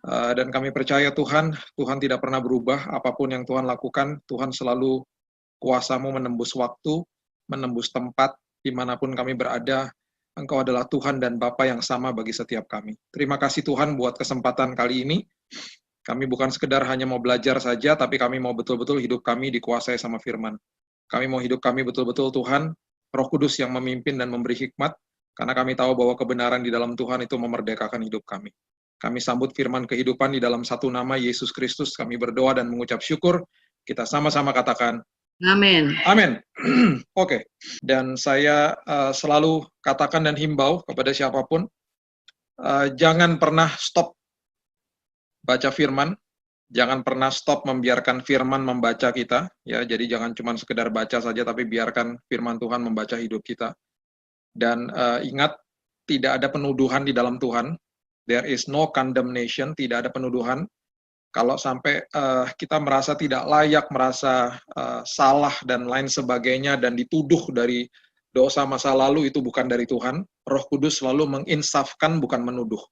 Dan kami percaya Tuhan, Tuhan tidak pernah berubah. Apapun yang Tuhan lakukan, Tuhan selalu kuasa-Mu menembus waktu, menembus tempat, dimanapun kami berada. Engkau adalah Tuhan dan Bapa yang sama bagi setiap kami. Terima kasih Tuhan buat kesempatan kali ini. Kami bukan sekedar hanya mau belajar saja, tapi kami mau betul-betul hidup kami dikuasai sama firman. Kami mau hidup kami betul-betul Tuhan, Roh Kudus yang memimpin dan memberi hikmat, karena kami tahu bahwa kebenaran di dalam Tuhan itu memerdekakan hidup kami. Kami sambut firman kehidupan di dalam satu nama Yesus Kristus. Kami berdoa dan mengucap syukur. Kita sama-sama katakan, Amin. Amin. Oke. Dan saya selalu katakan dan himbau kepada siapapun, jangan pernah stop baca firman, jangan pernah stop membiarkan firman membaca kita, ya. Jadi jangan cuma sekedar baca saja, tapi biarkan firman Tuhan membaca hidup kita. Dan ingat, tidak ada penuduhan di dalam Tuhan. There is no condemnation, tidak ada penuduhan. Kalau sampai kita merasa tidak layak, merasa salah dan lain sebagainya, dan dituduh dari dosa masa lalu, itu bukan dari Tuhan. Roh Kudus selalu menginsafkan, bukan menuduh.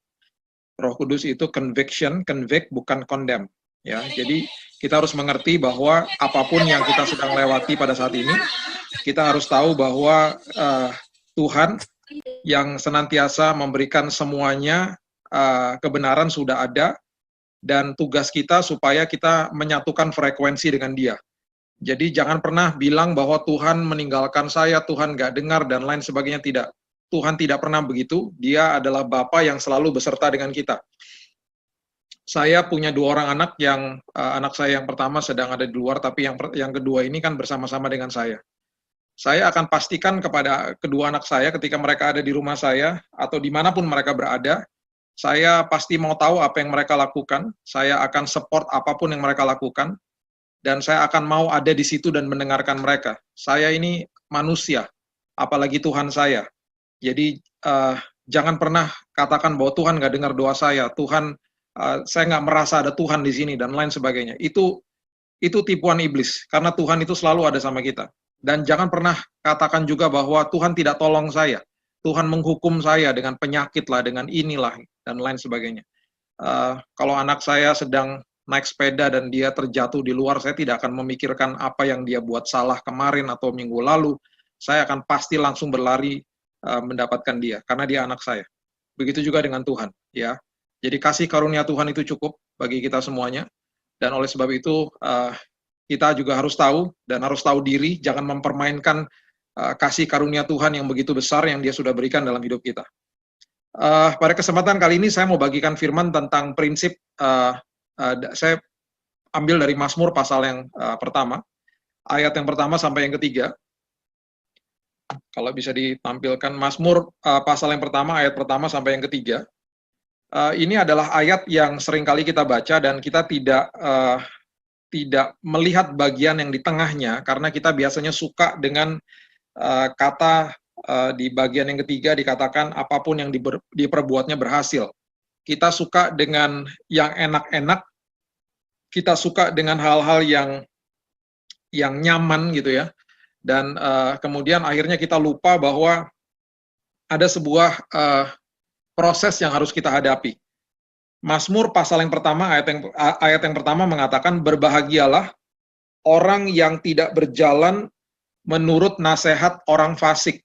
Roh Kudus itu conviction, convict, bukan condemn. Ya, jadi kita harus mengerti bahwa apapun yang kita sedang lewati pada saat ini, kita harus tahu bahwa Tuhan yang senantiasa memberikan semuanya, kebenaran sudah ada, dan tugas kita supaya kita menyatukan frekuensi dengan Dia. Jadi jangan pernah bilang bahwa Tuhan meninggalkan saya, Tuhan nggak dengar, dan lain sebagainya. Tidak. Tuhan tidak pernah begitu. Dia adalah Bapa yang selalu beserta dengan kita. Saya punya 2 orang anak, anak saya yang pertama sedang ada di luar, tapi yang kedua ini kan bersama-sama dengan saya. Saya akan pastikan kepada kedua anak saya ketika mereka ada di rumah saya, atau dimanapun mereka berada, saya pasti mau tahu apa yang mereka lakukan, saya akan support apapun yang mereka lakukan, dan saya akan mau ada di situ dan mendengarkan mereka. Saya ini manusia, apalagi Tuhan saya. Jadi jangan pernah katakan bahwa Tuhan nggak dengar doa saya, Tuhan, saya nggak merasa ada Tuhan di sini, dan lain sebagainya. Itu tipuan iblis, karena Tuhan itu selalu ada sama kita. Dan jangan pernah katakan juga bahwa Tuhan tidak tolong saya, Tuhan menghukum saya dengan penyakit lah, dengan inilah, dan lain sebagainya. Kalau anak saya sedang naik sepeda dan dia terjatuh di luar, saya tidak akan memikirkan apa yang dia buat salah kemarin atau minggu lalu. Saya akan pasti langsung berlari mendapatkan dia, karena dia anak saya. Begitu juga dengan Tuhan, ya. Jadi kasih karunia Tuhan itu cukup bagi kita semuanya. Dan oleh sebab itu, kita juga harus tahu, dan harus tahu diri, jangan mempermainkan kasih karunia Tuhan yang begitu besar yang Dia sudah berikan dalam hidup kita. Pada kesempatan kali ini saya mau bagikan firman tentang prinsip, saya ambil dari Mazmur pasal yang pertama, ayat yang pertama sampai yang ketiga. Kalau bisa ditampilkan, Mazmur pasal yang pertama, ayat pertama sampai yang ketiga. Ini adalah ayat yang seringkali kita baca dan kita tidak melihat bagian yang di tengahnya, karena kita biasanya suka dengan kata di bagian yang ketiga dikatakan apapun yang diperbuatnya berhasil. Kita suka dengan yang enak-enak, kita suka dengan hal-hal yang nyaman gitu ya, dan kemudian akhirnya kita lupa bahwa ada sebuah proses yang harus kita hadapi. Mazmur pasal yang pertama, ayat yang pertama mengatakan, berbahagialah orang yang tidak berjalan menurut nasihat orang fasik,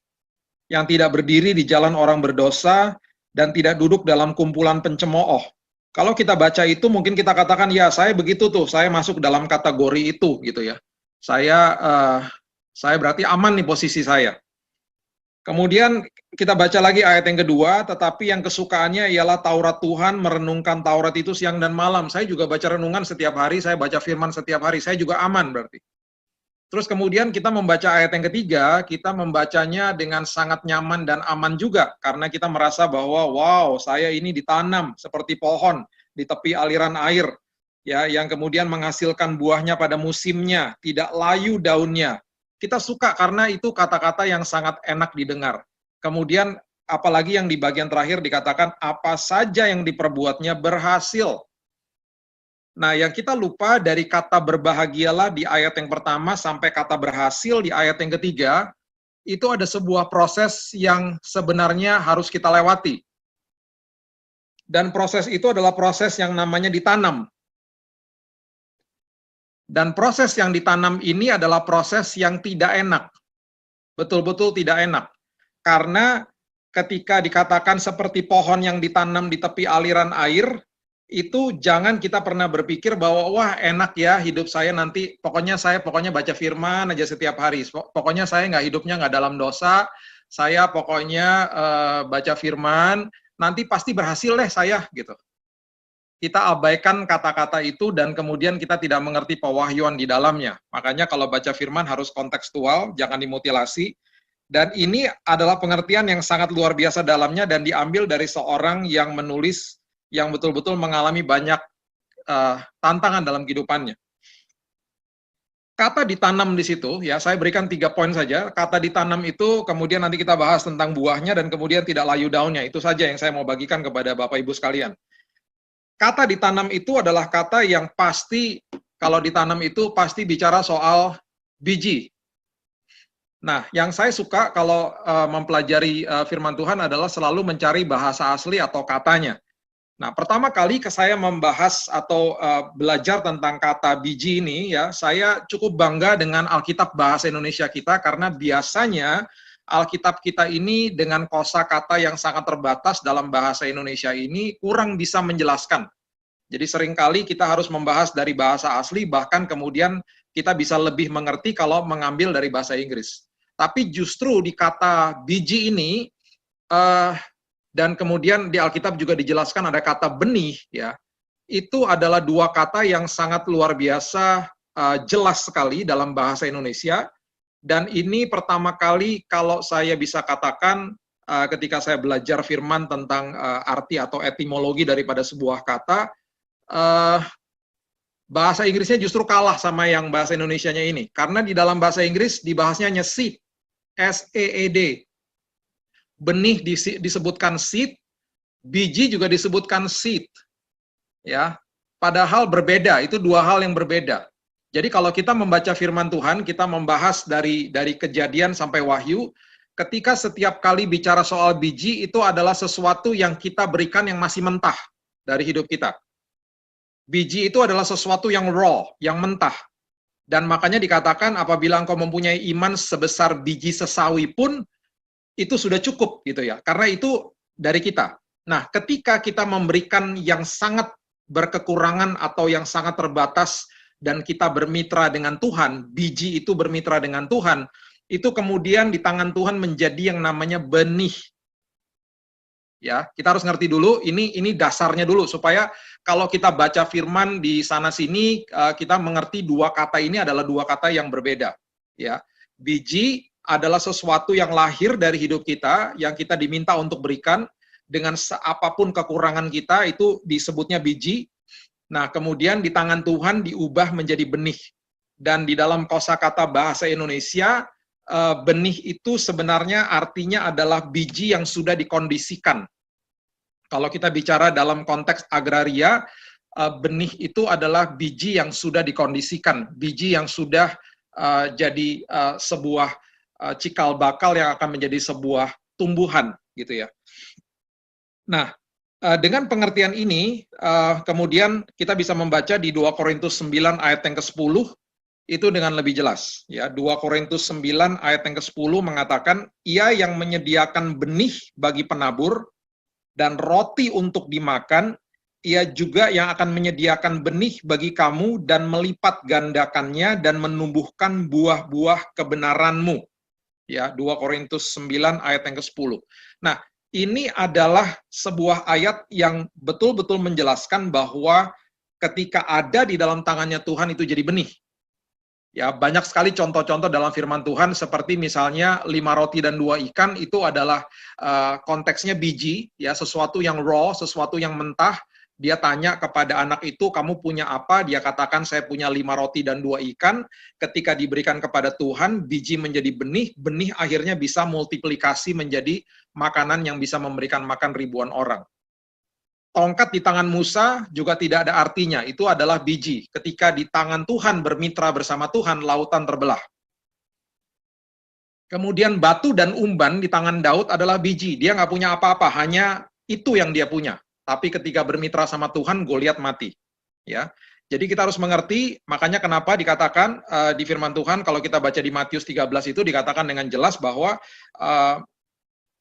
yang tidak berdiri di jalan orang berdosa, dan tidak duduk dalam kumpulan pencemooh. Kalau kita baca itu, mungkin kita katakan, ya saya begitu tuh, saya masuk dalam kategori itu, gitu ya. Saya berarti aman nih posisi saya. Kemudian kita baca lagi ayat yang kedua, tetapi yang kesukaannya ialah Taurat Tuhan, merenungkan Taurat itu siang dan malam. Saya juga baca renungan setiap hari, saya baca firman setiap hari, saya juga aman berarti. Terus kemudian kita membaca ayat yang ketiga, kita membacanya dengan sangat nyaman dan aman juga, karena kita merasa bahwa, wow, saya ini ditanam seperti pohon di tepi aliran air, ya, yang kemudian menghasilkan buahnya pada musimnya, tidak layu daunnya. Kita suka karena itu kata-kata yang sangat enak didengar. Kemudian apalagi yang di bagian terakhir dikatakan apa saja yang diperbuatnya berhasil. Nah, yang kita lupa dari kata berbahagialah di ayat yang pertama sampai kata berhasil di ayat yang ketiga, itu ada sebuah proses yang sebenarnya harus kita lewati. Dan proses itu adalah proses yang namanya ditanam. Dan proses yang ditanam ini adalah proses yang tidak enak. Betul-betul tidak enak. Karena ketika dikatakan seperti pohon yang ditanam di tepi aliran air, itu jangan kita pernah berpikir bahwa wah enak ya hidup saya nanti, pokoknya baca firman aja setiap hari. Pokoknya saya hidupnya nggak dalam dosa, saya pokoknya baca firman, nanti pasti berhasil deh saya gitu. Kita abaikan kata-kata itu dan kemudian kita tidak mengerti pewahyuan di dalamnya. Makanya kalau baca firman harus kontekstual, jangan dimutilasi. Dan ini adalah pengertian yang sangat luar biasa dalamnya dan diambil dari seorang yang menulis yang betul-betul mengalami banyak tantangan dalam kehidupannya. Kata ditanam di situ, ya saya berikan 3 poin saja. Kata ditanam itu, kemudian nanti kita bahas tentang buahnya dan kemudian tidak layu daunnya. Itu saja yang saya mau bagikan kepada Bapak Ibu sekalian. Kata ditanam itu adalah kata yang pasti, kalau ditanam itu pasti bicara soal biji. Nah, yang saya suka kalau mempelajari firman Tuhan adalah selalu mencari bahasa asli atau katanya. Nah, pertama kali saya membahas atau belajar tentang kata biji ini, ya, saya cukup bangga dengan Alkitab Bahasa Indonesia kita, karena biasanya Alkitab kita ini dengan kosakata yang sangat terbatas dalam bahasa Indonesia ini kurang bisa menjelaskan. Jadi seringkali kita harus membahas dari bahasa asli, bahkan kemudian kita bisa lebih mengerti kalau mengambil dari bahasa Inggris. Tapi justru di kata biji ini, dan kemudian di Alkitab juga dijelaskan ada kata benih, ya, itu adalah 2 kata yang sangat luar biasa jelas sekali dalam bahasa Indonesia. Dan ini pertama kali kalau saya bisa katakan ketika saya belajar firman tentang arti atau etimologi daripada sebuah kata, bahasa Inggrisnya justru kalah sama yang bahasa Indonesianya ini. Karena di dalam bahasa Inggris dibahasnya hanya seed, S-E-E-D. Benih disebutkan seed, biji juga disebutkan seed. Ya, padahal berbeda, itu 2 hal yang berbeda. Jadi kalau kita membaca firman Tuhan, kita membahas dari Kejadian sampai Wahyu, ketika setiap kali bicara soal biji, itu adalah sesuatu yang kita berikan yang masih mentah dari hidup kita. Biji itu adalah sesuatu yang raw, yang mentah. Dan makanya dikatakan apabila engkau mempunyai iman sebesar biji sesawi pun, itu sudah cukup gitu ya. Karena itu dari kita. Nah, ketika kita memberikan yang sangat berkekurangan atau yang sangat terbatas, dan kita bermitra dengan Tuhan, biji itu bermitra dengan Tuhan, itu kemudian di tangan Tuhan menjadi yang namanya benih. Ya, kita harus ngerti dulu, ini dasarnya dulu, supaya kalau kita baca firman di sana-sini, kita mengerti 2 kata ini adalah 2 kata yang berbeda. Ya, biji adalah sesuatu yang lahir dari hidup kita, yang kita diminta untuk berikan, dengan apapun kekurangan kita, itu disebutnya biji. Nah, kemudian di tangan Tuhan diubah menjadi benih. Dan di dalam kosakata bahasa Indonesia, benih itu sebenarnya artinya adalah biji yang sudah dikondisikan. Kalau kita bicara dalam konteks agraria, benih itu adalah biji yang sudah dikondisikan, biji yang sudah jadi sebuah cikal bakal yang akan menjadi sebuah tumbuhan, gitu ya. Nah, dengan pengertian ini, kemudian kita bisa membaca di 2 Korintus 9 ayat yang ke-10, itu dengan lebih jelas. Ya, 2 Korintus 9 ayat yang ke-10 mengatakan, ia yang menyediakan benih bagi penabur, dan roti untuk dimakan, ia juga yang akan menyediakan benih bagi kamu, dan melipat gandakannya, dan menumbuhkan buah-buah kebenaranmu. Ya, 2 Korintus 9 ayat yang ke-10. Nah, ini adalah sebuah ayat yang betul-betul menjelaskan bahwa ketika ada di dalam tangannya Tuhan itu jadi benih. Ya, banyak sekali contoh-contoh dalam firman Tuhan, seperti misalnya 5 roti dan 2 ikan, itu adalah konteksnya biji, ya, sesuatu yang raw, sesuatu yang mentah. Dia tanya kepada anak itu, kamu punya apa? Dia katakan, saya punya 5 roti dan 2 ikan. Ketika diberikan kepada Tuhan, biji menjadi benih, benih akhirnya bisa multiplikasi menjadi makanan yang bisa memberikan makan ribuan orang. Tongkat di tangan Musa juga tidak ada artinya, itu adalah biji. Ketika di tangan Tuhan bermitra bersama Tuhan, lautan terbelah. Kemudian batu dan umban di tangan Daud adalah biji, dia nggak punya apa-apa, hanya itu yang dia punya. tapi ketika bermitra sama Tuhan, Goliat mati. Ya, jadi kita harus mengerti, makanya kenapa dikatakan di firman Tuhan, kalau kita baca di Matius 13 itu dikatakan dengan jelas bahwa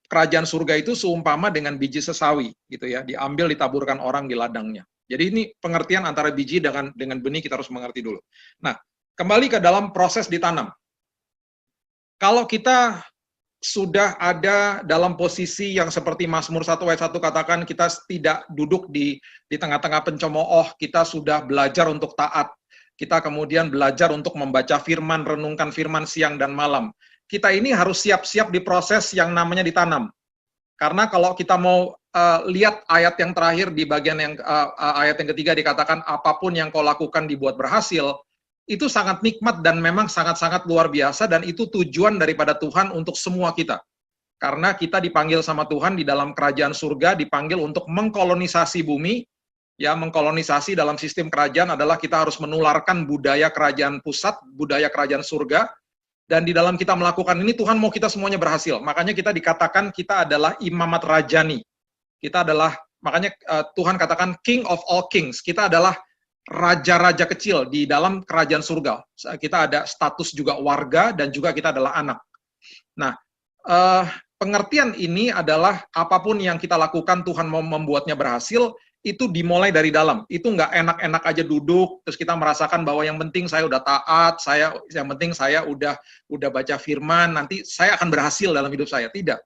kerajaan surga itu seumpama dengan biji sesawi, gitu ya, diambil ditaburkan orang di ladangnya. Jadi ini pengertian antara biji dengan benih kita harus mengerti dulu. Nah, kembali ke dalam proses ditanam. Kalau kita sudah ada dalam posisi yang seperti Mazmur 1 ayat 1 katakan, kita tidak duduk di tengah-tengah pencemooh, kita sudah belajar untuk taat. Kita kemudian belajar untuk membaca firman, renungkan firman siang dan malam. Kita ini harus siap-siap di proses yang namanya ditanam. Karena kalau kita mau lihat ayat yang terakhir di bagian yang ayat yang ketiga dikatakan, apapun yang kau lakukan dibuat berhasil, itu sangat nikmat dan memang sangat-sangat luar biasa, dan itu tujuan daripada Tuhan untuk semua kita. Karena kita dipanggil sama Tuhan di dalam kerajaan surga, dipanggil untuk mengkolonisasi bumi. Ya, mengkolonisasi dalam sistem kerajaan adalah kita harus menularkan budaya kerajaan pusat, budaya kerajaan surga, dan di dalam kita melakukan ini, Tuhan mau kita semuanya berhasil. Makanya kita dikatakan kita adalah imamat rajani. Kita adalah, makanya Tuhan katakan King of all kings. Kita adalah raja-raja kecil di dalam kerajaan surga. Kita ada status juga warga dan juga kita adalah anak. Nah, pengertian ini adalah apapun yang kita lakukan Tuhan mau membuatnya berhasil, itu dimulai dari dalam. Itu nggak enak-enak aja duduk, terus kita merasakan bahwa yang penting saya udah taat, yang penting saya udah baca firman, nanti saya akan berhasil dalam hidup saya. Tidak.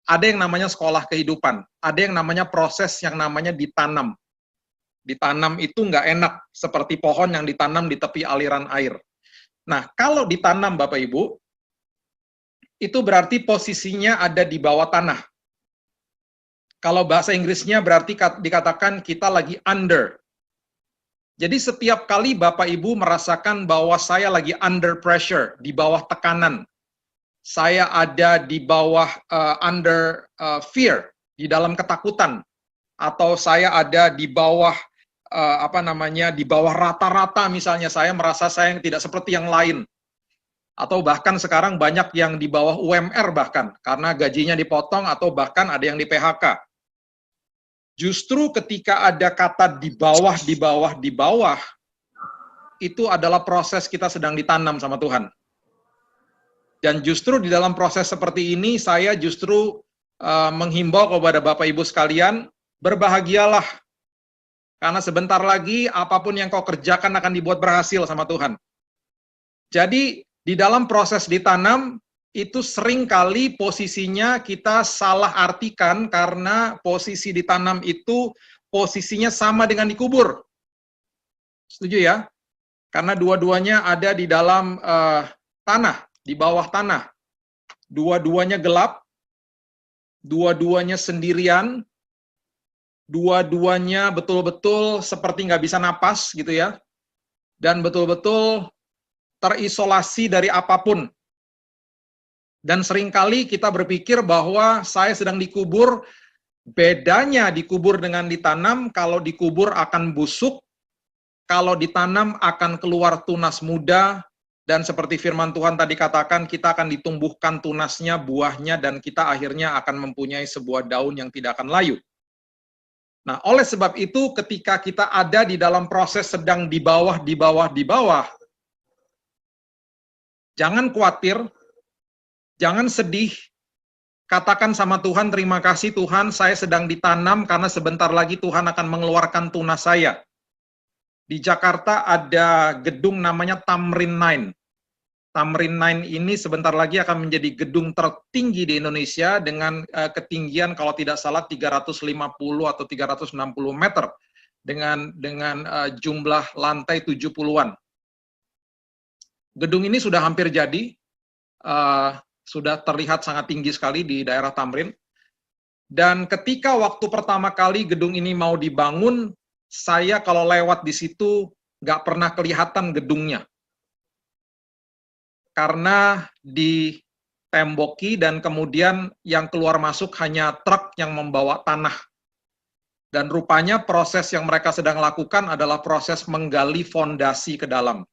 Ada yang namanya sekolah kehidupan, ada yang namanya proses yang namanya ditanam. Ditanam itu nggak enak, seperti pohon yang ditanam di tepi aliran air. Nah, kalau ditanam Bapak Ibu, itu berarti posisinya ada di bawah tanah. Kalau bahasa Inggrisnya berarti dikatakan kita lagi under. Jadi setiap kali Bapak Ibu merasakan bahwa saya lagi under pressure, di bawah tekanan, saya ada di bawah under fear, di dalam ketakutan, atau saya ada di bawah di bawah rata-rata, misalnya saya merasa saya tidak seperti yang lain, atau bahkan sekarang banyak yang di bawah UMR bahkan karena gajinya dipotong, atau bahkan ada yang di PHK. Justru ketika ada kata di bawah, itu adalah proses kita sedang ditanam sama Tuhan. Dan justru di dalam proses seperti ini, saya justru menghimbau kepada Bapak Ibu sekalian, berbahagialah. Karena sebentar lagi, apapun yang kau kerjakan akan dibuat berhasil sama Tuhan. Jadi, di dalam proses ditanam, itu seringkali posisinya kita salah artikan, karena posisi ditanam itu posisinya sama dengan dikubur. Setuju ya? Karena dua-duanya ada di dalam tanah, di bawah tanah. Dua-duanya gelap, dua-duanya sendirian, dua-duanya betul-betul seperti nggak bisa napas gitu ya, dan betul-betul terisolasi dari apapun. Dan seringkali kita berpikir bahwa saya sedang dikubur. Bedanya dikubur dengan ditanam, kalau dikubur akan busuk, kalau ditanam akan keluar tunas muda, dan seperti firman Tuhan tadi katakan, kita akan ditumbuhkan tunasnya, buahnya, dan kita akhirnya akan mempunyai sebuah daun yang tidak akan layu. Nah, oleh sebab itu, ketika kita ada di dalam proses sedang di bawah, jangan khawatir, jangan sedih, katakan sama Tuhan, terima kasih Tuhan, saya sedang ditanam karena sebentar lagi Tuhan akan mengeluarkan tunas saya. Di Jakarta ada gedung namanya Tamrin 9. Tamrin 9 ini sebentar lagi akan menjadi gedung tertinggi di Indonesia dengan ketinggian kalau tidak salah 350 atau 360 meter dengan jumlah lantai 70-an. Gedung ini sudah hampir jadi, sudah terlihat sangat tinggi sekali di daerah Tamrin. Dan ketika waktu pertama kali gedung ini mau dibangun, saya kalau lewat di situ nggak pernah kelihatan gedungnya. Karena ditemboki dan kemudian yang keluar masuk hanya truk yang membawa tanah. Dan rupanya proses yang mereka sedang lakukan adalah proses menggali fondasi ke dalam.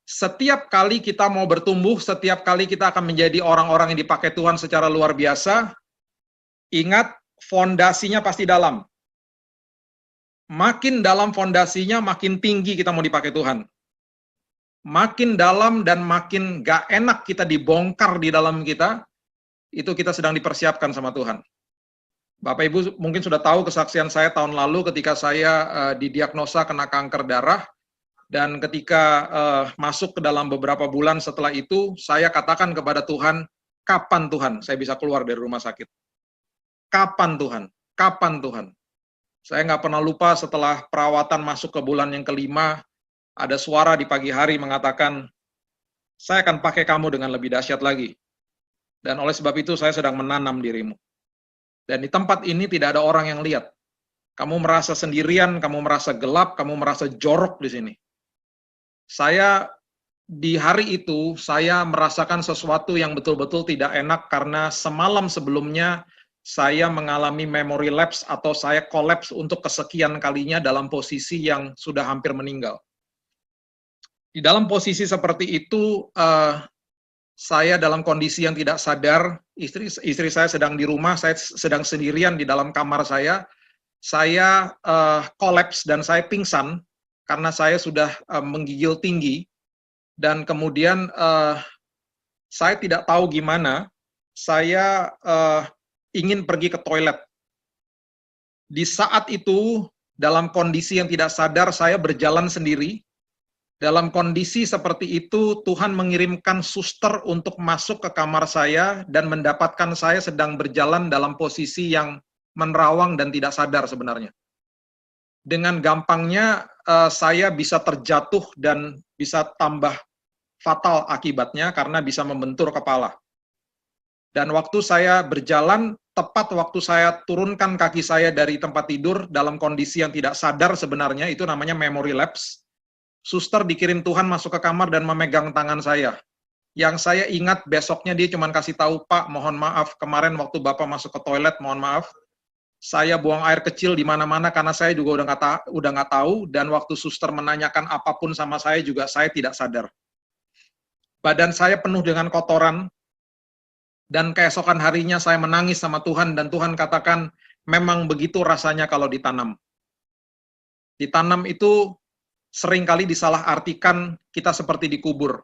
Setiap kali kita mau bertumbuh, setiap kali kita akan menjadi orang-orang yang dipakai Tuhan secara luar biasa, ingat, fondasinya pasti dalam. Makin dalam fondasinya, makin tinggi kita mau dipakai Tuhan. Makin dalam dan makin gak enak kita dibongkar di dalam kita, itu kita sedang dipersiapkan sama Tuhan. Bapak Ibu mungkin sudah tahu kesaksian saya tahun lalu ketika saya didiagnosa kena kanker darah, dan ketika masuk ke dalam beberapa bulan setelah itu, saya katakan kepada Tuhan, kapan Tuhan saya bisa keluar dari rumah sakit? Kapan Tuhan? Kapan Tuhan? Saya nggak pernah lupa setelah perawatan masuk ke bulan yang kelima, ada suara di pagi hari mengatakan, saya akan pakai kamu dengan lebih dahsyat lagi. Dan oleh sebab itu saya sedang menanam dirimu. Dan di tempat ini tidak ada orang yang lihat. Kamu merasa sendirian, kamu merasa gelap, kamu merasa jorok di sini. Saya di hari itu, saya merasakan sesuatu yang betul-betul tidak enak karena semalam sebelumnya saya mengalami memory lapse atau saya collapse untuk kesekian kalinya dalam posisi yang sudah hampir meninggal. Di dalam posisi seperti itu, saya dalam kondisi yang tidak sadar, istri saya sedang di rumah, saya sedang sendirian di dalam kamar saya collapse dan saya pingsan karena saya sudah menggigil tinggi, dan kemudian saya tidak tahu gimana, saya ingin pergi ke toilet. Di saat itu, dalam kondisi yang tidak sadar, saya berjalan sendiri. Dalam kondisi seperti itu, Tuhan mengirimkan suster untuk masuk ke kamar saya dan mendapatkan saya sedang berjalan dalam posisi yang menerawang dan tidak sadar sebenarnya. Dengan gampangnya, saya bisa terjatuh dan bisa tambah fatal akibatnya karena bisa membentur kepala. Dan waktu saya berjalan, tepat waktu saya turunkan kaki saya dari tempat tidur dalam kondisi yang tidak sadar sebenarnya, itu namanya memory lapse. Suster dikirim Tuhan masuk ke kamar dan memegang tangan saya. Yang saya ingat besoknya dia cuma kasih tahu, Pak, mohon maaf, kemarin waktu Bapak masuk ke toilet, mohon maaf, saya buang air kecil di mana-mana karena saya juga udah nggak tahu, dan waktu suster menanyakan apapun sama saya juga saya tidak sadar. Badan saya penuh dengan kotoran, dan keesokan harinya saya menangis sama Tuhan, dan Tuhan katakan, memang begitu rasanya kalau ditanam. Ditanam itu seringkali disalahartikan kita seperti dikubur.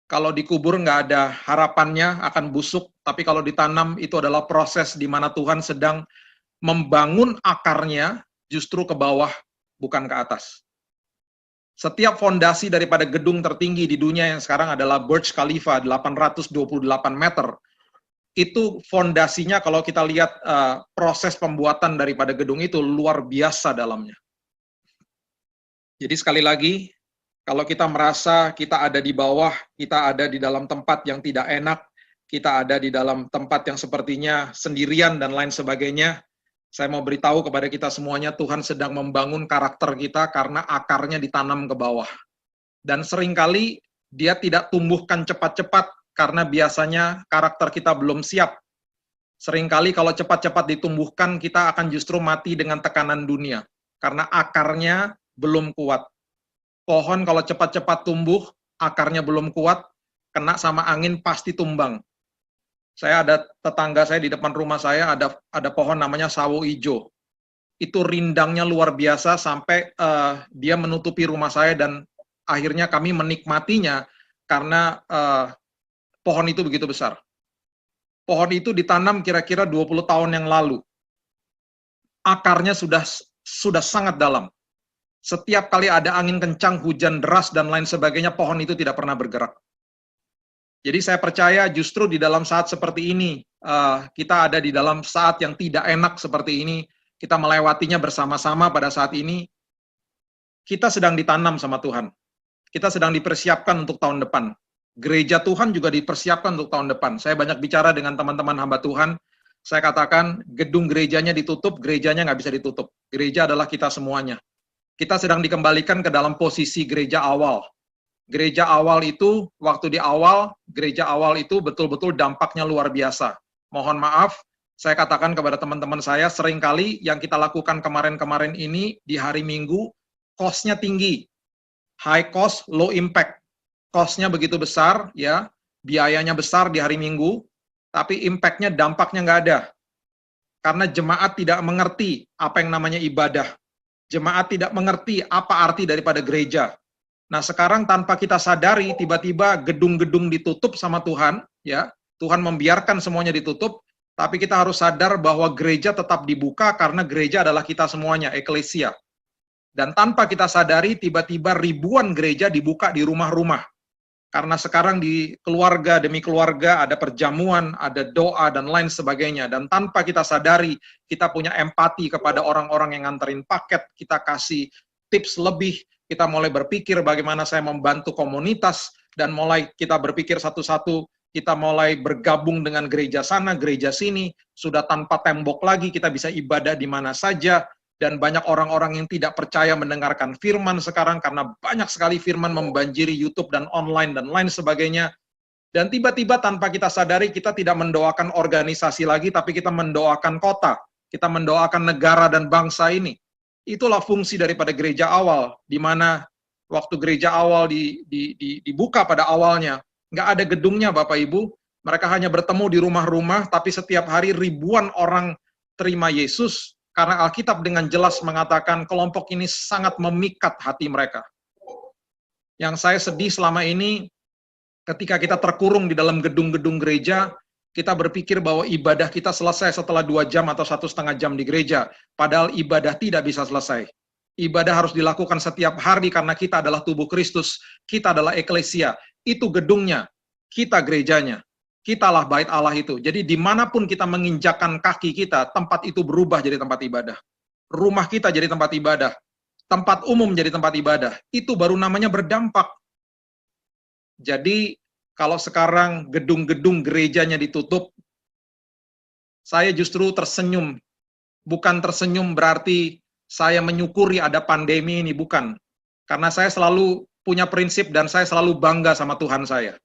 Kalau dikubur nggak ada harapannya, akan busuk, tapi kalau ditanam itu adalah proses di mana Tuhan sedang membangun akarnya justru ke bawah, bukan ke atas. Setiap fondasi daripada gedung tertinggi di dunia yang sekarang adalah Burj Khalifa, 828 meter, itu fondasinya kalau kita lihat proses pembuatan daripada gedung itu luar biasa dalamnya. Jadi sekali lagi, kalau kita merasa kita ada di bawah, kita ada di dalam tempat yang tidak enak, kita ada di dalam tempat yang sepertinya sendirian dan lain sebagainya, saya mau beritahu kepada kita semuanya, Tuhan sedang membangun karakter kita karena akarnya ditanam ke bawah. Dan seringkali dia tidak tumbuhkan cepat-cepat karena biasanya karakter kita belum siap. Seringkali kalau cepat-cepat ditumbuhkan, kita akan justru mati dengan tekanan dunia. Karena akarnya belum kuat. Pohon kalau cepat-cepat tumbuh, akarnya belum kuat, kena sama angin pasti tumbang. Saya ada tetangga saya di depan rumah saya, ada pohon namanya sawo ijo. Itu rindangnya luar biasa sampai dia menutupi rumah saya, dan akhirnya kami menikmatinya karena pohon itu begitu besar. Pohon itu ditanam kira-kira 20 tahun yang lalu. Akarnya sudah sangat dalam. Setiap kali ada angin kencang, hujan deras, dan lain sebagainya, pohon itu tidak pernah bergerak. Jadi saya percaya justru di dalam saat seperti ini, kita ada di dalam saat yang tidak enak seperti ini, kita melewatinya bersama-sama pada saat ini, kita sedang ditanam sama Tuhan. Kita sedang dipersiapkan untuk tahun depan. Gereja Tuhan juga dipersiapkan untuk tahun depan. Saya banyak bicara dengan teman-teman hamba Tuhan, saya katakan gedung gerejanya ditutup, gerejanya nggak bisa ditutup. Gereja adalah kita semuanya. Kita sedang dikembalikan ke dalam posisi gereja awal. Gereja awal itu, waktu di awal, gereja awal itu betul-betul dampaknya luar biasa. Mohon maaf, saya katakan kepada teman-teman saya, seringkali yang kita lakukan kemarin-kemarin ini di hari Minggu, cost-nya tinggi. High cost, low impact. Cost-nya begitu besar, ya, biayanya besar di hari Minggu, tapi impact-nya, dampaknya nggak ada. Karena jemaat tidak mengerti apa yang namanya ibadah. Jemaat tidak mengerti apa arti daripada gereja. Nah, sekarang tanpa kita sadari, tiba-tiba gedung-gedung ditutup sama Tuhan, ya. Tuhan membiarkan semuanya ditutup, tapi kita harus sadar bahwa gereja tetap dibuka karena gereja adalah kita semuanya, eklesia. Dan tanpa kita sadari, tiba-tiba ribuan gereja dibuka di rumah-rumah. Karena sekarang di keluarga demi keluarga ada perjamuan, ada doa, dan lain sebagainya. Dan tanpa kita sadari, kita punya empati kepada orang-orang yang nganterin paket, kita kasih tips lebih, kita mulai berpikir bagaimana saya membantu komunitas, dan mulai kita berpikir satu-satu, kita mulai bergabung dengan gereja sana, gereja sini, sudah tanpa tembok lagi, kita bisa ibadah di mana saja. Dan banyak orang-orang yang tidak percaya mendengarkan firman sekarang karena banyak sekali firman membanjiri YouTube dan online dan lain sebagainya. Dan tiba-tiba tanpa kita sadari kita tidak mendoakan organisasi lagi, tapi kita mendoakan kota, kita mendoakan negara dan bangsa ini. Itulah fungsi daripada gereja awal, di mana waktu gereja awal dibuka pada awalnya, nggak ada gedungnya Bapak Ibu, mereka hanya bertemu di rumah-rumah, tapi setiap hari ribuan orang terima Yesus. Karena Alkitab dengan jelas mengatakan kelompok ini sangat memikat hati mereka. Yang saya sedih selama ini, ketika kita terkurung di dalam gedung-gedung gereja, kita berpikir bahwa ibadah kita selesai setelah 2 jam atau 1,5 jam di gereja. Padahal ibadah tidak bisa selesai. Ibadah harus dilakukan setiap hari karena kita adalah tubuh Kristus. Kita adalah eklesia. Itu gedungnya, kita gerejanya. Kitalah bait Allah itu. Jadi dimanapun kita menginjakkan kaki kita, tempat itu berubah jadi tempat ibadah. Rumah kita jadi tempat ibadah. Tempat umum jadi tempat ibadah. Itu baru namanya berdampak. Jadi kalau sekarang gedung-gedung gerejanya ditutup, saya justru tersenyum. Bukan tersenyum berarti saya menyukuri ada pandemi ini, bukan. Karena saya selalu punya prinsip dan saya selalu bangga sama Tuhan saya.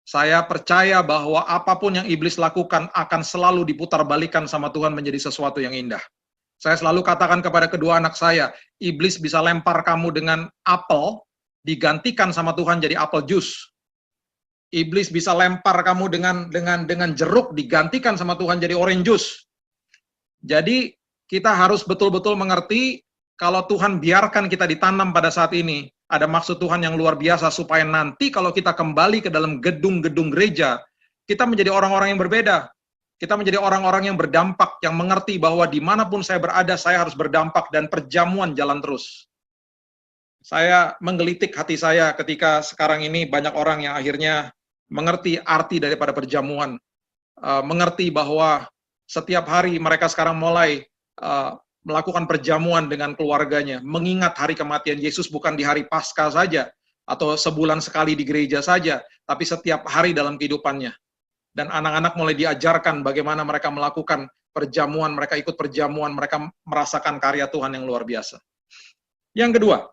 Saya percaya bahwa apapun yang iblis lakukan akan selalu diputarbalikkan sama Tuhan menjadi sesuatu yang indah. Saya selalu katakan kepada kedua anak saya, iblis bisa lempar kamu dengan apel, digantikan sama Tuhan jadi apel jus. Iblis bisa lempar kamu dengan jeruk, digantikan sama Tuhan jadi orange juice. Jadi kita harus betul-betul mengerti kalau Tuhan biarkan kita ditanam pada saat ini, ada maksud Tuhan yang luar biasa supaya nanti kalau kita kembali ke dalam gedung-gedung gereja, kita menjadi orang-orang yang berbeda. Kita menjadi orang-orang yang berdampak, yang mengerti bahwa dimanapun saya berada, saya harus berdampak dan perjamuan jalan terus. Saya menggelitik hati saya ketika sekarang ini banyak orang yang akhirnya mengerti arti daripada perjamuan. Mengerti bahwa setiap hari mereka sekarang mulai melakukan perjamuan dengan keluarganya, mengingat hari kematian Yesus bukan di hari Paskah saja, atau sebulan sekali di gereja saja, tapi setiap hari dalam kehidupannya. Dan anak-anak mulai diajarkan bagaimana mereka melakukan perjamuan, mereka ikut perjamuan, mereka merasakan karya Tuhan yang luar biasa. Yang kedua,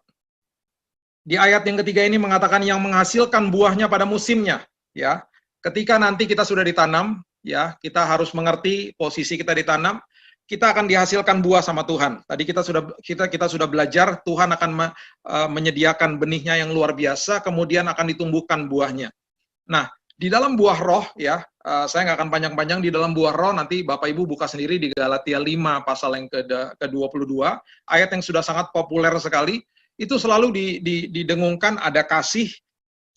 di ayat yang ketiga ini mengatakan yang menghasilkan buahnya pada musimnya. Ya, ketika nanti kita sudah ditanam, ya kita harus mengerti posisi kita ditanam. Kita akan dihasilkan buah sama Tuhan. Tadi kita sudah belajar Tuhan akan menyediakan benihnya yang luar biasa, kemudian akan ditumbuhkan buahnya. Nah, di dalam buah roh ya, saya nggak akan panjang-panjang di dalam buah roh, nanti Bapak Ibu buka sendiri di Galatia 5 pasal yang ke-22, ayat yang sudah sangat populer sekali, itu selalu didengungkan ada kasih,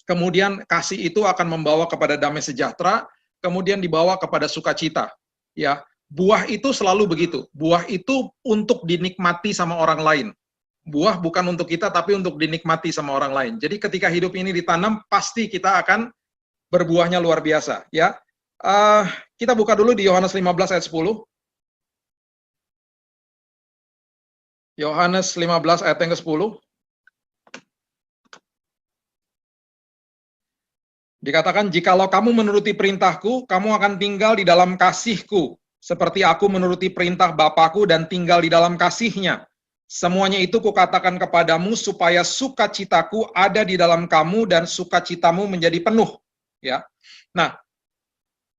kemudian kasih itu akan membawa kepada damai sejahtera, kemudian dibawa kepada sukacita. Ya, buah itu selalu begitu. Buah itu untuk dinikmati sama orang lain. Buah bukan untuk kita, tapi untuk dinikmati sama orang lain. Jadi ketika hidup ini ditanam, pasti kita akan berbuahnya luar biasa. Ya, kita buka dulu di Yohanes 15 ayat 10. Yohanes 15 ayat yang ke-10. Dikatakan, jikalau kamu menuruti perintahku, kamu akan tinggal di dalam kasihku, seperti aku menuruti perintah Bapakku dan tinggal di dalam kasihnya. Semuanya itu kukatakan kepadamu supaya sukacitaku ada di dalam kamu dan sukacitamu menjadi penuh. Ya. Nah,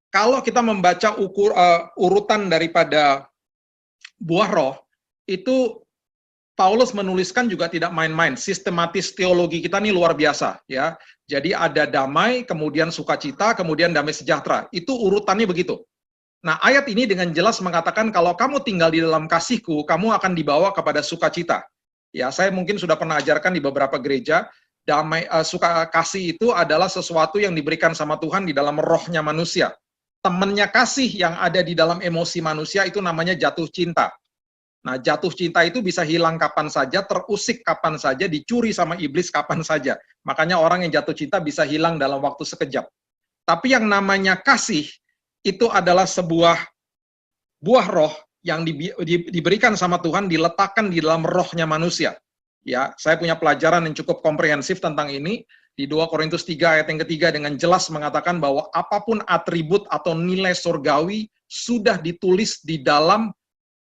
kalau kita membaca urutan daripada buah roh, itu Paulus menuliskan juga tidak main-main. Sistematis teologi kita ini luar biasa. Ya. Jadi ada damai, kemudian sukacita, kemudian damai sejahtera. Itu urutannya begitu. Nah, ayat ini dengan jelas mengatakan kalau kamu tinggal di dalam kasihku, kamu akan dibawa kepada sukacita. Ya, saya mungkin sudah pernah ajarkan di beberapa gereja, suka kasih itu adalah sesuatu yang diberikan sama Tuhan di dalam rohnya manusia. Temannya kasih yang ada di dalam emosi manusia itu namanya jatuh cinta. Nah, jatuh cinta itu bisa hilang kapan saja, terusik kapan saja, dicuri sama iblis kapan saja. Makanya orang yang jatuh cinta bisa hilang dalam waktu sekejap. Tapi yang namanya kasih, itu adalah sebuah buah roh yang diberikan sama Tuhan, diletakkan di dalam rohnya manusia. Ya, saya punya pelajaran yang cukup komprehensif tentang ini di 2 Korintus 3 ayat yang ketiga dengan jelas mengatakan bahwa apapun atribut atau nilai surgawi sudah ditulis di dalam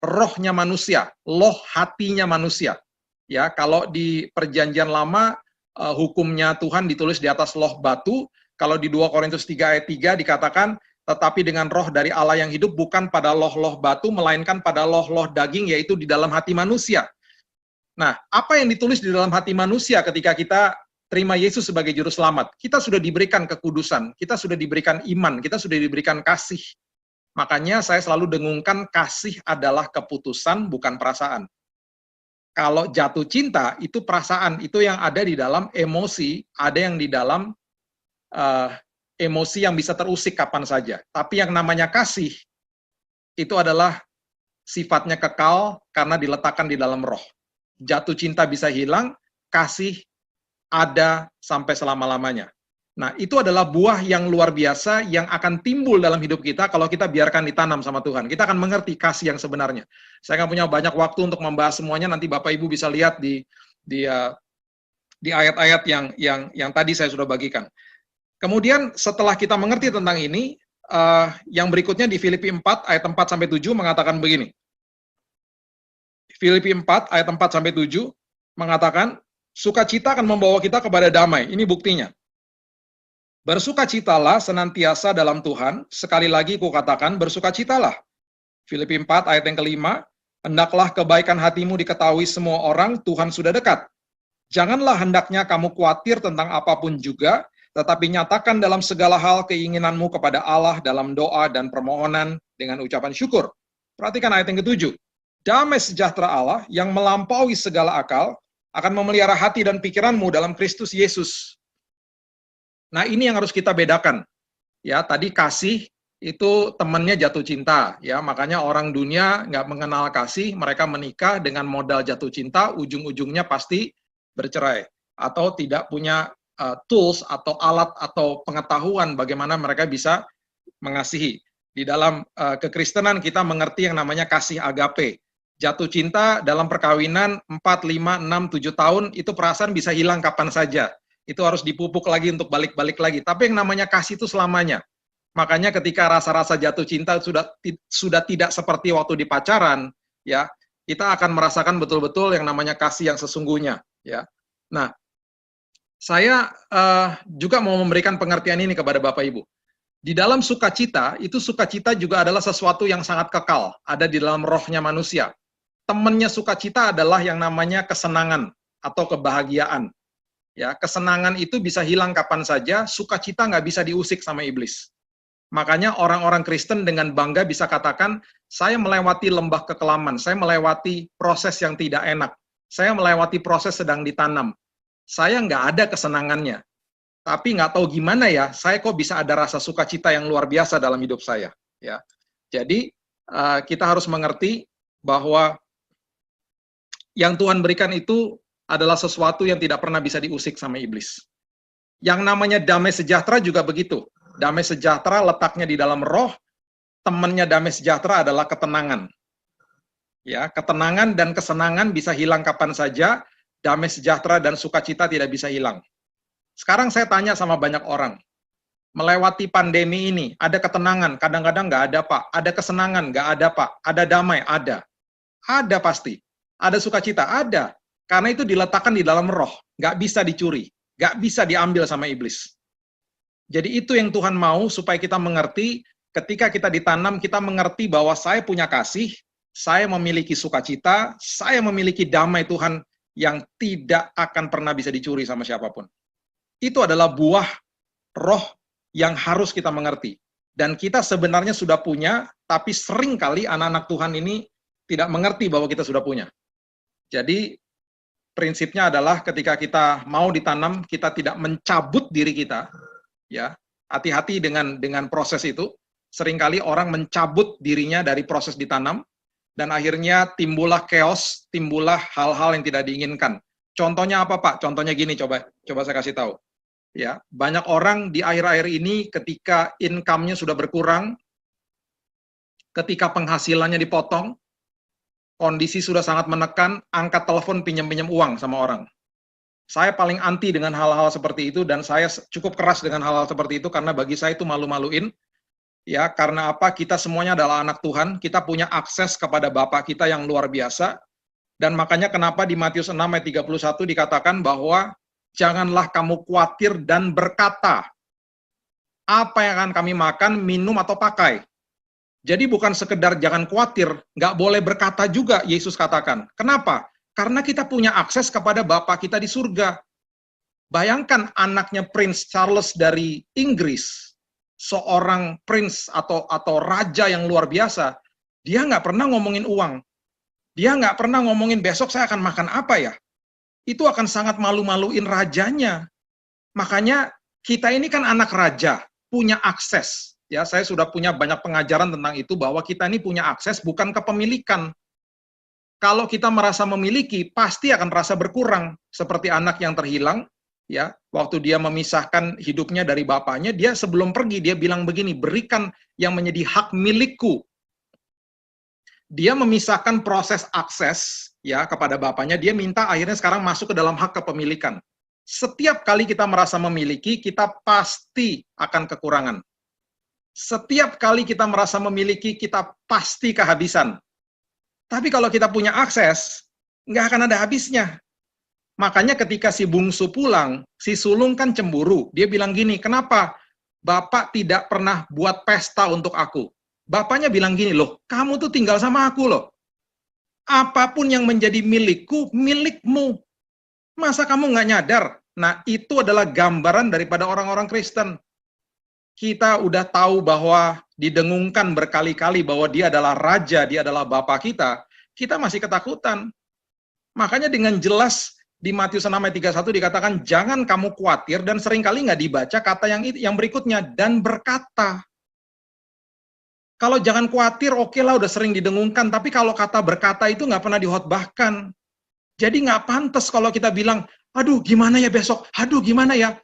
rohnya manusia, loh hatinya manusia. Ya, kalau di Perjanjian Lama hukumnya Tuhan ditulis di atas loh batu, kalau di 2 Korintus 3 ayat 3 dikatakan tetapi dengan roh dari Allah yang hidup bukan pada loh-loh batu, melainkan pada loh-loh daging, yaitu di dalam hati manusia. Nah, apa yang ditulis di dalam hati manusia ketika kita terima Yesus sebagai juru selamat? Kita sudah diberikan kekudusan, kita sudah diberikan iman, kita sudah diberikan kasih. Makanya saya selalu dengungkan kasih adalah keputusan, bukan perasaan. Kalau jatuh cinta, itu perasaan, itu yang ada di dalam emosi, ada yang di dalam emosi yang bisa terusik kapan saja. Tapi yang namanya kasih, itu adalah sifatnya kekal karena diletakkan di dalam roh. Jatuh cinta bisa hilang, kasih ada sampai selama-lamanya. Nah, itu adalah buah yang luar biasa yang akan timbul dalam hidup kita kalau kita biarkan ditanam sama Tuhan. Kita akan mengerti kasih yang sebenarnya. Saya akan punya banyak waktu untuk membahas semuanya, nanti Bapak Ibu bisa lihat di ayat-ayat yang tadi saya sudah bagikan. Kemudian setelah kita mengerti tentang ini, yang berikutnya di Filipi 4 ayat 4-7 mengatakan begini. Filipi 4 ayat 4-7 mengatakan, sukacita akan membawa kita kepada damai. Ini buktinya. Bersukacitalah senantiasa dalam Tuhan, sekali lagi kukatakan bersukacitalah. Filipi 4 ayat yang kelima, hendaklah kebaikan hatimu diketahui semua orang, Tuhan sudah dekat. Janganlah hendaknya kamu khawatir tentang apapun juga, tetapi nyatakan dalam segala hal keinginanmu kepada Allah dalam doa dan permohonan dengan ucapan syukur. Perhatikan ayat yang ketujuh. Damai sejahtera Allah yang melampaui segala akal akan memelihara hati dan pikiranmu dalam Kristus Yesus. Nah, ini yang harus kita bedakan. Ya, tadi kasih itu temannya jatuh cinta. Ya, makanya orang dunia nggak mengenal kasih, mereka menikah dengan modal jatuh cinta, ujung-ujungnya pasti bercerai atau tidak punya tools atau alat atau pengetahuan bagaimana mereka bisa mengasihi. Di dalam kekristenan kita mengerti yang namanya kasih agape. Jatuh cinta dalam perkawinan 4, 5, 6, 7 tahun itu perasaan bisa hilang kapan saja. Itu harus dipupuk lagi untuk balik-balik lagi. Tapi yang namanya kasih itu selamanya. Makanya ketika rasa-rasa jatuh cinta sudah tidak seperti waktu di pacaran, ya, kita akan merasakan betul-betul yang namanya kasih yang sesungguhnya, ya. Nah, saya juga mau memberikan pengertian ini kepada Bapak Ibu. Di dalam sukacita, itu sukacita juga adalah sesuatu yang sangat kekal, ada di dalam rohnya manusia. Temannya sukacita adalah yang namanya kesenangan atau kebahagiaan. Ya, kesenangan itu bisa hilang kapan saja, sukacita nggak bisa diusik sama iblis. Makanya orang-orang Kristen dengan bangga bisa katakan, saya melewati lembah kekelaman, saya melewati proses yang tidak enak, saya melewati proses sedang ditanam. Saya nggak ada kesenangannya, tapi nggak tahu gimana ya, saya kok bisa ada rasa sukacita yang luar biasa dalam hidup saya. Ya, jadi kita harus mengerti bahwa yang Tuhan berikan itu adalah sesuatu yang tidak pernah bisa diusik sama iblis. Yang namanya damai sejahtera juga begitu. Damai sejahtera letaknya di dalam roh, temannya damai sejahtera adalah ketenangan. Ya, ketenangan dan kesenangan bisa hilang kapan saja, damai sejahtera dan sukacita tidak bisa hilang. Sekarang saya tanya sama banyak orang, melewati pandemi ini, ada ketenangan, kadang-kadang nggak ada Pak, ada kesenangan, nggak ada Pak, ada damai, ada pasti, ada sukacita, ada, karena itu diletakkan di dalam roh, nggak bisa dicuri, nggak bisa diambil sama iblis. Jadi itu yang Tuhan mau supaya kita mengerti, ketika kita ditanam, kita mengerti bahwa saya punya kasih, saya memiliki sukacita, saya memiliki damai Tuhan, yang tidak akan pernah bisa dicuri sama siapapun. Itu adalah buah roh yang harus kita mengerti. Dan kita sebenarnya sudah punya, tapi seringkali anak-anak Tuhan ini tidak mengerti bahwa kita sudah punya. Jadi prinsipnya adalah ketika kita mau ditanam, kita tidak mencabut diri kita, ya. Hati-hati dengan proses itu. Seringkali orang mencabut dirinya dari proses ditanam, dan akhirnya timbullah chaos, timbullah hal-hal yang tidak diinginkan. Contohnya apa, Pak? Contohnya gini, coba saya kasih tahu. Ya, banyak orang di akhir-akhir ini ketika income-nya sudah berkurang, ketika penghasilannya dipotong, kondisi sudah sangat menekan, angkat telepon pinjam-pinjam uang sama orang. Saya paling anti dengan hal-hal seperti itu, dan saya cukup keras dengan hal-hal seperti itu, karena bagi saya itu malu-maluin. Ya, karena apa? Kita semuanya adalah anak Tuhan, kita punya akses kepada Bapa kita yang luar biasa, dan makanya kenapa di Matius 6 ayat 31 dikatakan bahwa janganlah kamu khawatir dan berkata, apa yang akan kami makan, minum, atau pakai. Jadi bukan sekedar jangan khawatir, nggak boleh berkata juga, Yesus katakan. Kenapa? Karena kita punya akses kepada Bapa kita di surga. Bayangkan anaknya Prince Charles dari Inggris, seorang prince atau raja yang luar biasa, dia nggak pernah ngomongin uang. Dia nggak pernah ngomongin besok saya akan makan apa ya. Itu akan sangat malu-maluin rajanya. Makanya kita ini kan anak raja, punya akses. Ya, saya sudah punya banyak pengajaran tentang itu, bahwa kita ini punya akses bukan kepemilikan. Kalau kita merasa memiliki, pasti akan merasa berkurang. Seperti anak yang terhilang, ya, waktu dia memisahkan hidupnya dari bapaknya, dia sebelum pergi, dia bilang begini, berikan yang menjadi hak milikku. Dia memisahkan proses akses ya kepada bapaknya, dia minta akhirnya sekarang masuk ke dalam hak kepemilikan. Setiap kali kita merasa memiliki, kita pasti akan kekurangan. Setiap kali kita merasa memiliki, kita pasti kehabisan. Tapi kalau kita punya akses, nggak akan ada habisnya. Makanya ketika si bungsu pulang, si sulung kan cemburu. Dia bilang gini, kenapa Bapak tidak pernah buat pesta untuk aku? Bapaknya bilang gini, loh, kamu tuh tinggal sama aku loh. Apapun yang menjadi milikku, milikmu. Masa kamu nggak nyadar? Nah, itu adalah gambaran daripada orang-orang Kristen. Kita udah tahu bahwa didengungkan berkali-kali bahwa dia adalah raja, dia adalah Bapa kita masih ketakutan. Makanya dengan jelas di Matius 6 ayat 31 dikatakan, jangan kamu khawatir, dan seringkali nggak dibaca kata yang berikutnya, dan berkata. Kalau jangan khawatir, oke lah, udah sering didengungkan. Tapi kalau kata berkata itu nggak pernah dihotbahkan. Jadi nggak pantas kalau kita bilang, aduh gimana ya besok, aduh gimana ya.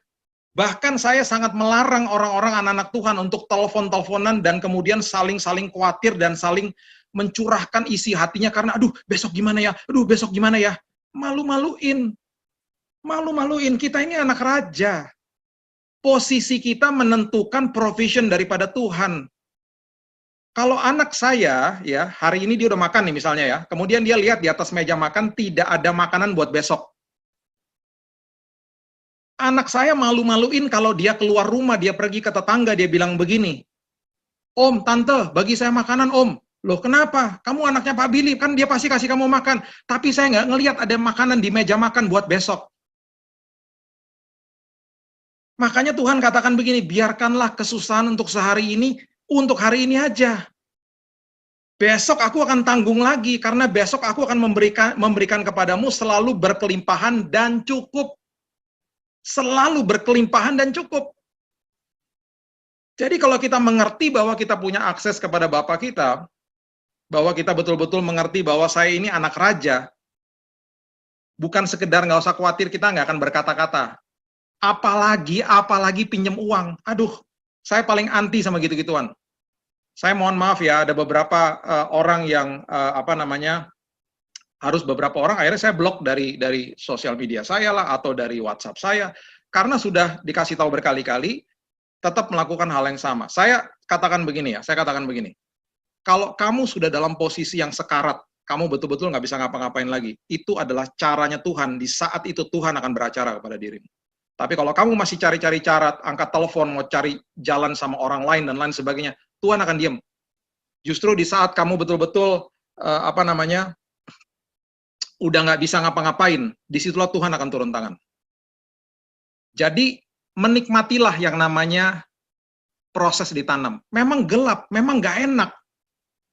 Bahkan saya sangat melarang orang-orang anak-anak Tuhan untuk telepon-teleponan dan kemudian saling-saling khawatir dan saling mencurahkan isi hatinya karena, aduh besok gimana ya, aduh besok gimana ya. Malu-maluin. Malu-maluin, kita ini anak raja. Posisi kita menentukan provision daripada Tuhan. Kalau anak saya, ya, hari ini dia udah makan nih misalnya ya, kemudian dia lihat di atas meja makan tidak ada makanan buat besok. Anak saya malu-maluin kalau dia keluar rumah, dia pergi ke tetangga, dia bilang begini, Om, Tante, bagi saya makanan Om. Loh kenapa? Kamu anaknya Pak Billy, kan dia pasti kasih kamu makan. Tapi saya nggak ngelihat ada makanan di meja makan buat besok. Makanya Tuhan katakan begini, biarkanlah kesusahan untuk sehari ini, untuk hari ini aja. Besok aku akan tanggung lagi, karena besok aku akan memberikan kepadamu selalu berkelimpahan dan cukup. Selalu berkelimpahan dan cukup. Jadi kalau kita mengerti bahwa kita punya akses kepada Bapa kita, bahwa kita betul-betul mengerti bahwa saya ini anak raja, bukan sekedar nggak usah khawatir, kita nggak akan berkata-kata. Apalagi pinjam uang. Aduh, saya paling anti sama gitu-gituan. Saya mohon maaf ya, ada beberapa orang yang harus beberapa orang akhirnya saya blok dari sosial media saya lah atau dari WhatsApp saya karena sudah dikasih tahu berkali-kali tetap melakukan hal yang sama. Saya katakan begini. Kalau kamu sudah dalam posisi yang sekarat, kamu betul-betul nggak bisa ngapa-ngapain lagi. Itu adalah caranya Tuhan. Di saat itu Tuhan akan beracara kepada dirimu. Tapi kalau kamu masih cari-cari cara, angkat telepon, mau cari jalan sama orang lain dan lain sebagainya, Tuhan akan diam. Justru di saat kamu betul-betul udah nggak bisa ngapa-ngapain, disitulah Tuhan akan turun tangan. Jadi menikmatilah yang namanya proses ditanam. Memang gelap, memang nggak enak.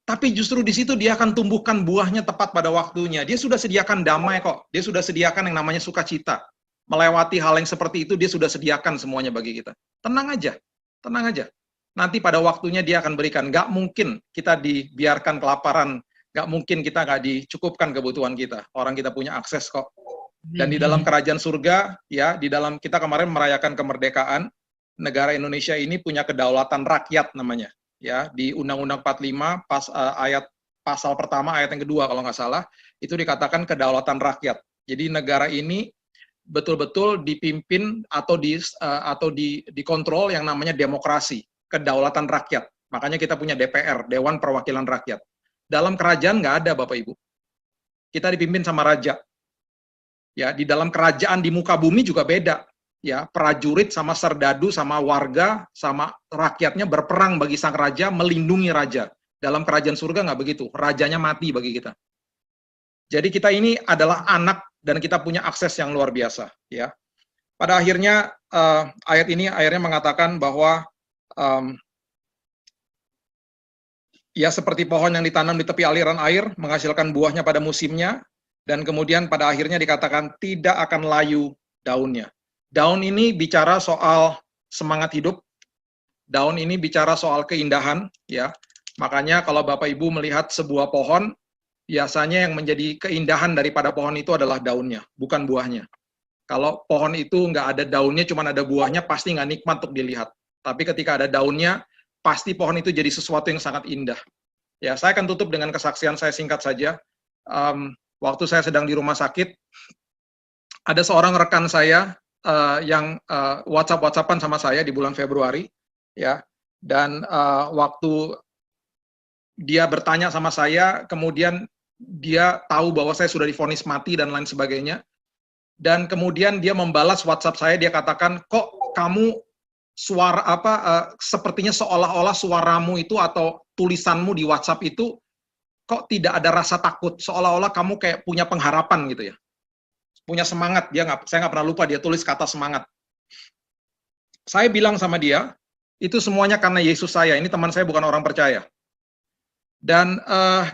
Tapi justru di situ dia akan tumbuhkan buahnya tepat pada waktunya. Dia sudah sediakan damai kok. Dia sudah sediakan yang namanya sukacita. Melewati hal yang seperti itu, dia sudah sediakan semuanya bagi kita. Tenang aja, tenang aja. Nanti pada waktunya dia akan berikan. Nggak mungkin kita dibiarkan kelaparan. Nggak mungkin kita nggak dicukupkan kebutuhan kita. Orang kita punya akses kok. Dan di dalam kerajaan surga, ya, di dalam kita kemarin merayakan kemerdekaan, negara Indonesia ini punya kedaulatan rakyat namanya. Ya, di Undang-Undang 45 ayat pasal pertama ayat yang kedua kalau nggak salah itu dikatakan kedaulatan rakyat. Jadi negara ini betul-betul dipimpin atau dikontrol yang namanya demokrasi, kedaulatan rakyat. Makanya kita punya DPR, Dewan Perwakilan Rakyat. Dalam kerajaan nggak ada Bapak Ibu. Kita dipimpin sama raja. Ya, di dalam kerajaan di muka bumi juga beda. Ya, prajurit sama serdadu sama warga sama rakyatnya berperang bagi sang raja, melindungi raja. Dalam kerajaan surga nggak begitu, rajanya mati bagi kita. Jadi kita ini adalah anak dan kita punya akses yang luar biasa. Ya, pada akhirnya ayat ini akhirnya mengatakan bahwa ya seperti pohon yang ditanam di tepi aliran air, menghasilkan buahnya pada musimnya, dan kemudian pada akhirnya dikatakan tidak akan layu daunnya. Daun ini bicara soal semangat hidup. Daun ini bicara soal keindahan, ya. Makanya kalau Bapak Ibu melihat sebuah pohon, biasanya yang menjadi keindahan daripada pohon itu adalah daunnya, bukan buahnya. Kalau pohon itu nggak ada daunnya, cuma ada buahnya, pasti nggak nikmat untuk dilihat. Tapi ketika ada daunnya, pasti pohon itu jadi sesuatu yang sangat indah. Ya, saya akan tutup dengan kesaksian saya singkat saja. Waktu saya sedang di rumah sakit, ada seorang rekan saya yang WhatsApp-WhatsAppan sama saya di bulan Februari, ya. Dan waktu dia bertanya sama saya, kemudian dia tahu bahwa saya sudah divonis mati dan lain sebagainya. Dan kemudian dia membalas WhatsApp saya, dia katakan, kok kamu suara sepertinya seolah-olah suaramu itu atau tulisanmu di WhatsApp itu kok tidak ada rasa takut, seolah-olah kamu kayak punya pengharapan gitu ya. Punya semangat, saya nggak pernah lupa dia tulis kata semangat. Saya bilang sama dia, itu semuanya karena Yesus saya, ini teman saya bukan orang percaya. Dan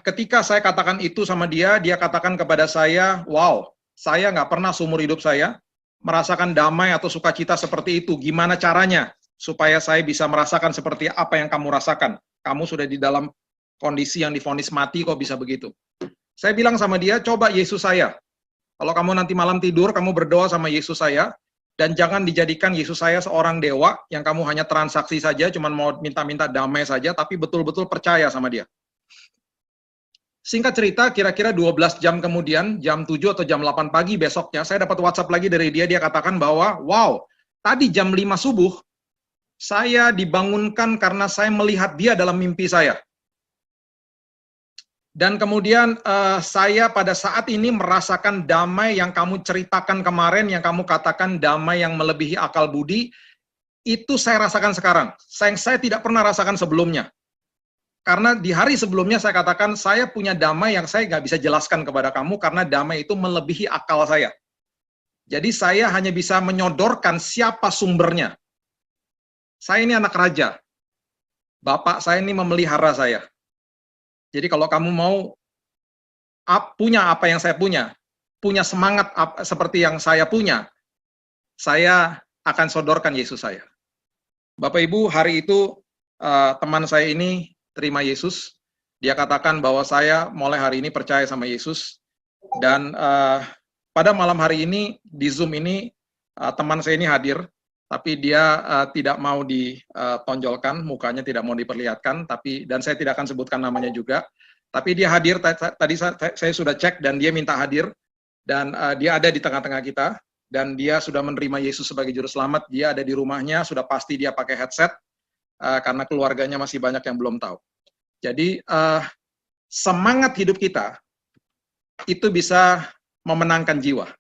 ketika saya katakan itu sama dia, dia katakan kepada saya, wow, saya nggak pernah seumur hidup saya merasakan damai atau sukacita seperti itu. Gimana caranya supaya saya bisa merasakan seperti apa yang kamu rasakan? Kamu sudah di dalam kondisi yang divonis mati, kok bisa begitu? Saya bilang sama dia, coba Yesus saya. Kalau kamu nanti malam tidur, kamu berdoa sama Yesus saya, dan jangan dijadikan Yesus saya seorang dewa, yang kamu hanya transaksi saja, cuma mau minta-minta damai saja, tapi betul-betul percaya sama dia. Singkat cerita, kira-kira 12 jam kemudian, jam 7 atau jam 8 pagi besoknya, saya dapat WhatsApp lagi dari dia, dia katakan bahwa, wow, tadi jam 5 subuh, saya dibangunkan karena saya melihat dia dalam mimpi saya. Dan kemudian saya pada saat ini merasakan damai yang kamu ceritakan kemarin, yang kamu katakan damai yang melebihi akal budi, itu saya rasakan sekarang. Saya tidak pernah rasakan sebelumnya. Karena di hari sebelumnya saya katakan, saya punya damai yang saya nggak bisa jelaskan kepada kamu, karena damai itu melebihi akal saya. Jadi saya hanya bisa menyodorkan siapa sumbernya. Saya ini anak raja. Bapak saya ini memelihara saya. Jadi kalau kamu mau punya apa yang saya punya semangat seperti yang saya punya, saya akan sodorkan Yesus saya. Bapak Ibu, hari itu teman saya ini terima Yesus. Dia katakan bahwa saya mulai hari ini percaya sama Yesus. Dan pada malam hari ini, di Zoom ini, teman saya ini hadir. Tapi dia tidak mau ditonjolkan, mukanya tidak mau diperlihatkan, dan saya tidak akan sebutkan namanya juga. Tapi dia hadir, tadi saya sudah cek, dan dia minta hadir, dan dia ada di tengah-tengah kita, dan dia sudah menerima Yesus sebagai Juru Selamat, dia ada di rumahnya, sudah pasti dia pakai headset, karena keluarganya masih banyak yang belum tahu. Jadi, semangat hidup kita, itu bisa memenangkan jiwa.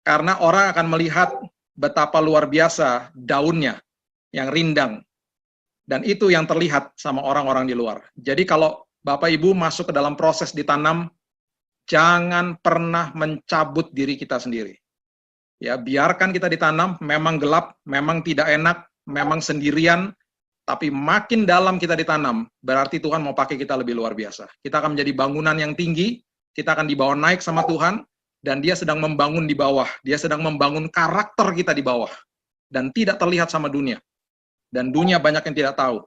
Karena orang akan melihat betapa luar biasa daunnya yang rindang. Dan itu yang terlihat sama orang-orang di luar. Jadi kalau Bapak Ibu masuk ke dalam proses ditanam, jangan pernah mencabut diri kita sendiri. Ya, biarkan kita ditanam, memang gelap, memang tidak enak, memang sendirian, Tapi makin dalam kita ditanam, berarti Tuhan mau pakai kita lebih luar biasa. Kita akan menjadi bangunan yang tinggi, kita akan dibawa naik sama Tuhan, dan dia sedang membangun di bawah. Dia sedang membangun karakter kita di bawah. Dan tidak terlihat sama dunia. Dan dunia banyak yang tidak tahu.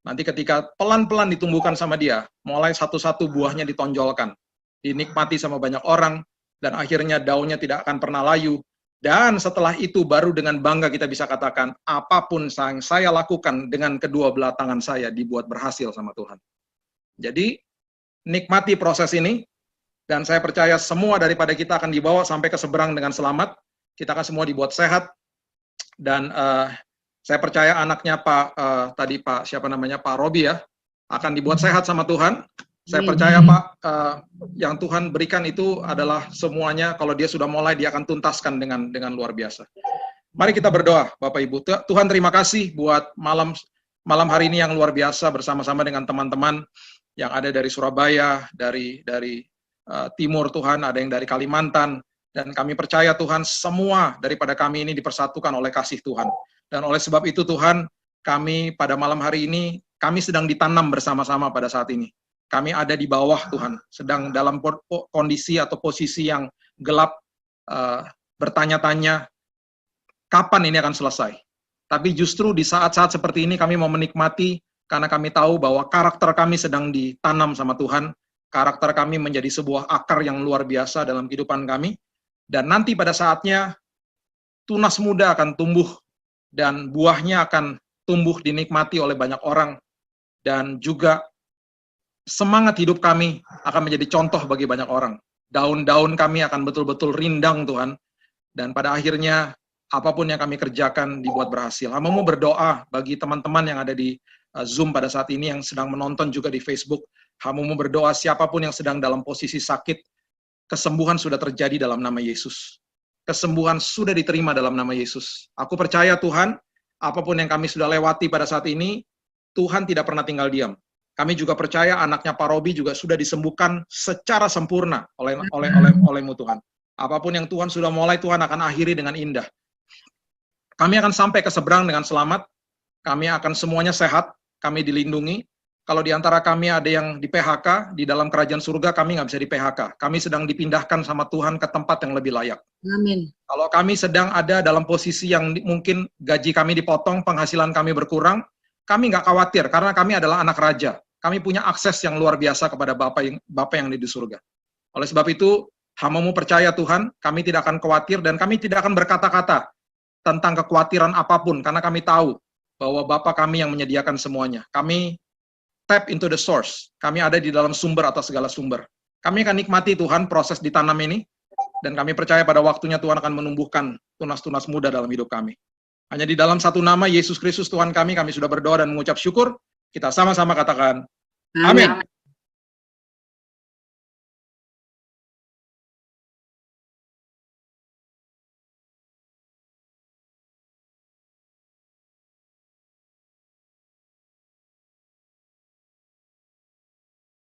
Nanti ketika pelan-pelan ditumbuhkan sama dia, mulai satu-satu buahnya ditonjolkan. Dinikmati sama banyak orang, dan akhirnya daunnya tidak akan pernah layu. Dan setelah itu baru dengan bangga kita bisa katakan, apapun yang saya lakukan dengan kedua belah tangan saya dibuat berhasil sama Tuhan. Jadi, nikmati proses ini, dan saya percaya semua daripada kita akan dibawa sampai ke seberang dengan selamat. Kita akan semua dibuat sehat, dan saya percaya anaknya Pak Robi ya, akan dibuat sehat sama Tuhan. Saya percaya Pak, yang Tuhan berikan itu adalah semuanya, kalau dia sudah mulai, dia akan tuntaskan dengan luar biasa. Mari kita berdoa, Bapak Ibu. Tuhan terima kasih buat malam hari ini yang luar biasa bersama-sama dengan teman-teman yang ada dari Surabaya, dari Timur Tuhan, ada yang dari Kalimantan, dan kami percaya Tuhan semua daripada kami ini dipersatukan oleh kasih Tuhan. Dan oleh sebab itu Tuhan, kami pada malam hari ini, kami sedang ditanam bersama-sama pada saat ini. Kami ada di bawah Tuhan, sedang dalam kondisi atau posisi yang gelap, bertanya-tanya, kapan ini akan selesai? Tapi justru di saat-saat seperti ini kami mau menikmati, karena kami tahu bahwa karakter kami sedang ditanam sama Tuhan, karakter kami menjadi sebuah akar yang luar biasa dalam kehidupan kami, dan nanti pada saatnya, tunas muda akan tumbuh, dan buahnya akan tumbuh dinikmati oleh banyak orang, dan juga semangat hidup kami akan menjadi contoh bagi banyak orang. Daun-daun kami akan betul-betul rindang Tuhan. Dan pada akhirnya, apapun yang kami kerjakan dibuat berhasil. Hamba-Mu berdoa bagi teman-teman yang ada di Zoom pada saat ini, yang sedang menonton juga di Facebook. Hamba-Mu berdoa siapapun yang sedang dalam posisi sakit, kesembuhan sudah terjadi dalam nama Yesus. Kesembuhan sudah diterima dalam nama Yesus. Aku percaya Tuhan, apapun yang kami sudah lewati pada saat ini, Tuhan tidak pernah tinggal diam. Kami juga percaya anaknya Pak Robi juga sudah disembuhkan secara sempurna oleh-Mu Tuhan. Apapun yang Tuhan sudah mulai, Tuhan akan akhiri dengan indah. Kami akan sampai ke seberang dengan selamat. Kami akan semuanya sehat. Kami dilindungi. Kalau di antara kami ada yang di PHK, di dalam kerajaan surga kami nggak bisa di PHK. Kami sedang dipindahkan sama Tuhan ke tempat yang lebih layak. Amin. Kalau kami sedang ada dalam posisi yang mungkin gaji kami dipotong, penghasilan kami berkurang, kami nggak khawatir karena kami adalah anak raja. Kami punya akses yang luar biasa kepada Bapa yang ada di surga. Oleh sebab itu, hamba-Mu percaya Tuhan, kami tidak akan khawatir dan kami tidak akan berkata-kata tentang kekhawatiran apapun, karena kami tahu bahwa Bapa kami yang menyediakan semuanya. Kami tap into the source. Kami ada di dalam sumber atas segala sumber. Kami akan nikmati Tuhan proses ditanam ini, dan kami percaya pada waktunya Tuhan akan menumbuhkan tunas-tunas muda dalam hidup kami. Hanya di dalam satu nama, Yesus Kristus Tuhan kami sudah berdoa dan mengucap syukur. Kita sama-sama katakan, amin.